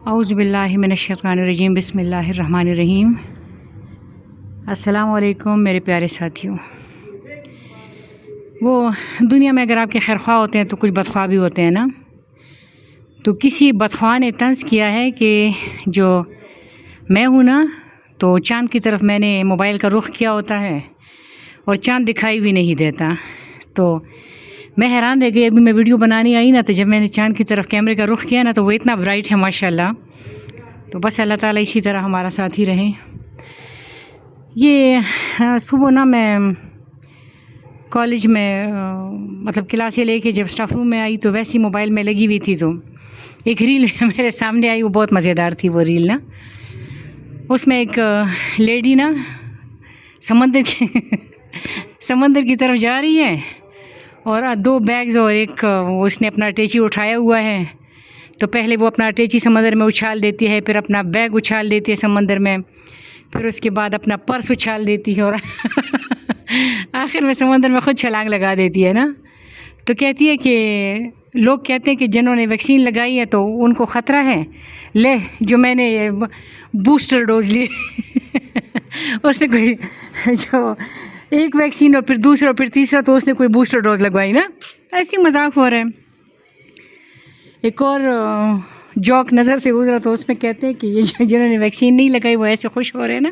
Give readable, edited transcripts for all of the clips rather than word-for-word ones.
औज़ु बिल्लाहि मिनश्शैतानिर्रजीम बिस्मिल्लाहिर्रहमानिर्रहीम। अस्सलामु अलैकुम मेरे प्यारे साथियों। वो दुनिया में अगर आपके खैरख्वाह होते हैं तो कुछ बदख्वाह भी होते हैं ना। तो किसी बदख्वाह ने तंज़ किया है कि जो मैं हूँ ना, तो चाँद की तरफ मैंने मोबाइल का रुख किया होता है और चाँद दिखाई भी नहीं देता। तो मैं हैरान रह गई। अभी मैं वीडियो बनाने आई ना, तो जब मैंने चाँद की तरफ कैमरे का रुख किया ना, तो वो इतना ब्राइट है माशाल्लाह। तो बस अल्लाह ताला इसी तरह हमारा साथ ही रहे। ये सुबह ना मैं कॉलेज में मतलब क्लास से लेके जब स्टाफ रूम में आई तो वैसी मोबाइल में लगी हुई थी, तो एक रील मेरे सामने आई। वो बहुत मज़ेदार थी वो रील ना। उसमें एक लेडी ना समंदर की तरफ जा रही है और दो बैग्स और एक उसने अपना अटैची उठाया हुआ है। तो पहले वो अपना अटैची समंदर में उछाल देती है, फिर अपना बैग उछाल देती है समंदर में, फिर उसके बाद अपना पर्स उछाल देती है और आखिर में समंदर में ख़ुद छलांग लगा देती है ना। तो कहती है कि लोग कहते हैं कि जिन्होंने वैक्सीन लगाई है तो उनको ख़तरा है, ले जो मैंने बूस्टर डोज ली उसने कोई जो एक वैक्सीन और फिर दूसरा और फिर तीसरा, तो उसने कोई बूस्टर डोज लगवाई ना। ऐसी मजाक हो रहा है। एक और जॉक नज़र से गुजरा तो उसमें कहते हैं कि ये जिन्होंने वैक्सीन नहीं लगाई वो ऐसे खुश हो रहे हैं ना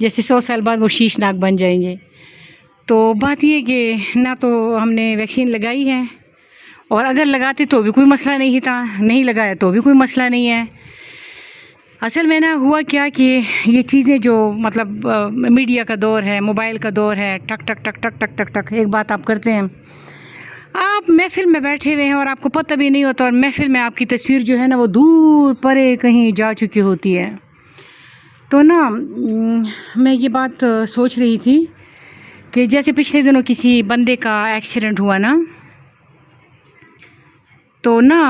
जैसे 100 साल बाद वो शीशनाक बन जाएंगे। तो बात ये कि ना तो हमने वैक्सीन लगाई है, और अगर लगाते तो भी कोई मसला नहीं था, नहीं लगाया तो भी कोई मसला नहीं है। असल में ना हुआ क्या कि ये चीज़ें जो मतलब मीडिया का दौर है, मोबाइल का दौर है, टक टक टक टक टक टक टक एक बात आप करते हैं, आप महफिल में बैठे हुए हैं और आपको पता भी नहीं होता, और महफिल में आपकी तस्वीर जो है ना वो दूर परे कहीं जा चुकी होती है। तो ना मैं ये बात सोच रही थी कि जैसे पिछले दिनों किसी बंदे का एक्सीडेंट हुआ ना, तो ना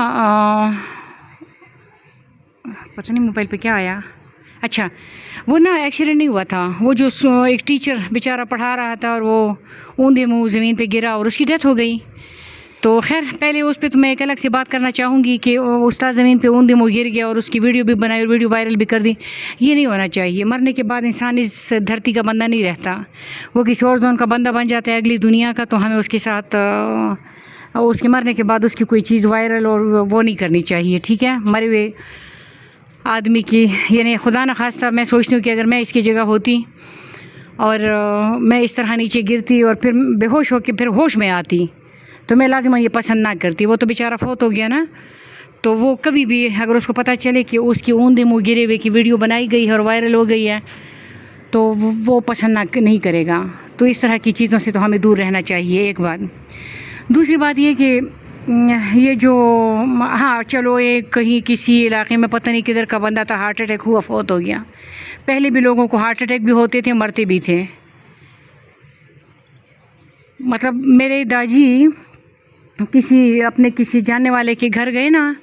पता नहीं मोबाइल पे क्या आया। अच्छा, वो ना एक्सीडेंट नहीं हुआ था, वो जो एक टीचर बेचारा पढ़ा रहा था और वो ऊंधे मुँह ज़मीन पे गिरा और उसकी डेथ हो गई। तो खैर पहले उस पर तो मैं एक अलग से बात करना चाहूँगी कि उस्ताद ज़मीन पे ऊंधे मुँह गिर गया और उसकी वीडियो भी बनाई और वीडियो वायरल भी कर दी। ये नहीं होना चाहिए। मरने के बाद इंसान इस धरती का बंदा नहीं रहता, वो किसी और जोन का बंदा बन जाता है, अगली दुनिया का। तो हमें उसके साथ उसके मरने के बाद उसकी कोई चीज़ वायरल और वो नहीं करनी चाहिए, ठीक है। मरे हुए आदमी की यानी खुदा न खास्ता मैं सोचती हूँ कि अगर मैं इसकी जगह होती और मैं इस तरह नीचे गिरती और फिर बेहोश होकर फिर होश में आती, तो मैं लाजिम ये पसंद ना करती। वो तो बेचारा फौत हो गया ना, तो वो कभी भी अगर उसको पता चले कि उसकी ऊंधे मुँह गिरे हुए की वीडियो बनाई गई है और वायरल हो गई है, तो वो पसंद नहीं करेगा। तो इस तरह की चीज़ों से तो हमें दूर रहना चाहिए, एक बात। दूसरी बात ये कि ये जो हाँ चलो एक कहीं किसी इलाके में पता नहीं किधर का बंदा था, हार्ट अटैक हुआ, फौत हो गया। पहले भी लोगों को हार्ट अटैक भी होते थे, मरते भी थे। मतलब मेरे दादी किसी जानने वाले के घर गए ना,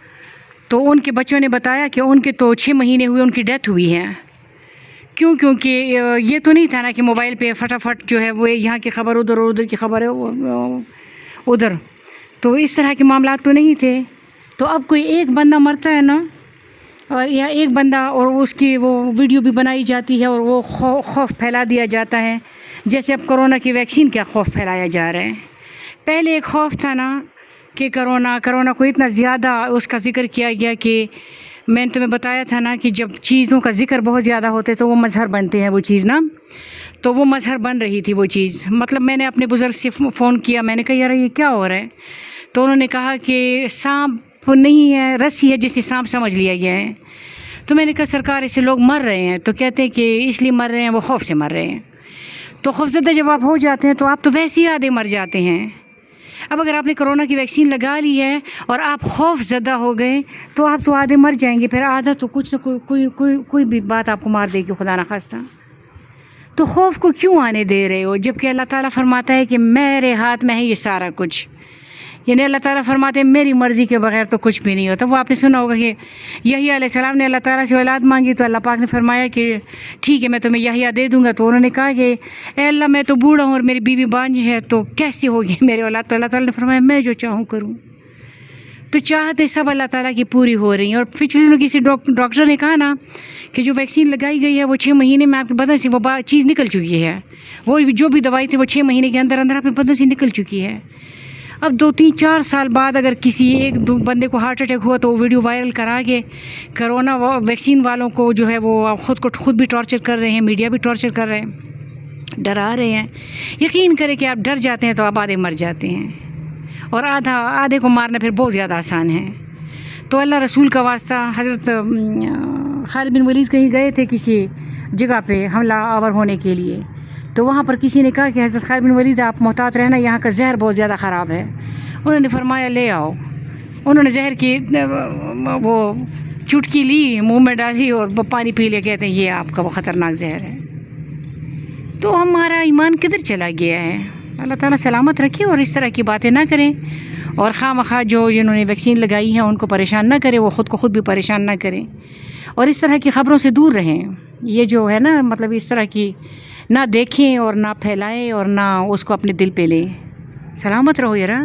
तो उनके बच्चों ने बताया कि उनके तो 6 महीने हुए उनकी डेथ हुई है। क्योंकि ये तो नहीं था ना कि मोबाइल पे फटाफट जो है वो यहाँ की खबर उधर और उधर की खबर है उधर, तो इस तरह के मामला तो नहीं थे। तो अब कोई एक बंदा मरता है ना, और या एक बंदा और उसकी वो वीडियो भी बनाई जाती है और वो खौफ फैला दिया जाता है। जैसे अब कोरोना की वैक्सीन का खौफ फैलाया जा रहा है। पहले एक खौफ था ना कि कोरोना को इतना ज़्यादा उसका ज़िक्र किया गया कि मैंने तुम्हें बताया था ना कि जब चीज़ों का ज़िक्र बहुत ज़्यादा होते तो वो मज़हर बनते हैं वो चीज़ ना। तो वो मज़हर बन रही थी वो चीज़। मतलब मैंने अपने बुज़ुर्ग से फ़ोन किया, मैंने कहा यार ये क्या हो रहा है। तो उन्होंने कहा कि सांप नहीं है, रस्सी है जिसे सांप समझ लिया गया है। तो मैंने कहा सरकार इससे लोग मर रहे हैं, तो कहते हैं कि इसलिए मर रहे हैं, वो खौफ से मर रहे हैं। तो खौफज़दा जब आप हो जाते हैं तो आप तो वैसे ही आधे मर जाते हैं। अब अगर आपने कोरोना की वैक्सीन लगा ली है और आप खौफज़दा हो गए तो आप तो आधे मर जाएंगे, फिर आधा तो कुछ न कोई भी बात आपको मार देगी, खुदा न खास्ता। तो खौफ को क्यों आने दे रहे हो, जबकि अल्लाह ताला फरमाता है कि मेरे हाथ में है ये सारा कुछ। यानी अल्लाह ताला फरमाते हैं मेरी मर्ज़ी के बगैर तो कुछ भी नहीं होता। वो आपने सुना होगा कि यहिया अलैहिस्सलाम ने अल्लाह ताला से औलाद मांगी तो अल्लाह पाक ने फरमाया कि ठीक है मैं तुम्हें यहिया दे दूँगा। तो उन्होंने कहा कि ए अल्लाह मैं तो बूढ़ा हूँ और मेरी बीवी बांझ है, तो कैसे होगी मेरी औलाद। तो अल्लाह ताला ने फरमाया मैं जो चाहूँ करूँ। تو چاہتے سب اللہ تعالیٰ کی پوری ہو رہی ہیں. اور پچھلے دنوں کسی ڈاکٹر نے کہا نا کہ جو ویکسین لگائی گئی ہے وہ 6 مہینے میں آپ کے بدن سے وہ چیز نکل چکی ہے. وہ جو بھی دوائی تھی وہ 6 مہینے کے اندر اندر آپ کے بدن سے نکل چکی ہے. اب 2-3-4 سال بعد اگر کسی ایک دو بندے کو ہارٹ اٹیک ہوا تو وہ ویڈیو وائرل کرا کے کرونا ویکسین والوں کو جو ہے وہ خود بھی ٹارچر کر رہے ہیں, میڈیا بھی ٹارچر کر رہے ہیں, ڈرا رہے ہیں. یقین کریں کہ آپ ڈر جاتے ہیں تو آپ آدھے مر جاتے ہیں, اور آدھے کو مارنا پھر بہت زیادہ آسان ہے. تو اللہ رسول کا واسطہ, حضرت خالد بن ولید کہیں گئے تھے کسی جگہ پہ حملہ آور ہونے کے لیے, تو وہاں پر کسی نے کہا کہ حضرت خالد بن ولید آپ محتاط رہنا, یہاں کا زہر بہت زیادہ خراب ہے. انہوں نے فرمایا لے آؤ. انہوں نے زہر کی وہ چٹکی لی, منہ میں ڈالی اور پانی پی لے. کہتے ہیں یہ آپ کا وہ خطرناک زہر ہے. تو ہمارا ایمان کدھر چلا گیا ہے؟ اللہ تعالیٰ سلامت رکھے اور اس طرح کی باتیں نہ کریں, اور خواہ مخواہ جنہوں نے ویکسین لگائی ہے ان کو پریشان نہ کریں, وہ خود بھی پریشان نہ کریں, اور اس طرح کی خبروں سے دور رہیں. یہ جو ہے نا مطلب اس طرح کی نہ دیکھیں اور نہ پھیلائیں اور نہ اس کو اپنے دل پہ لیں. سلامت رہو یارا.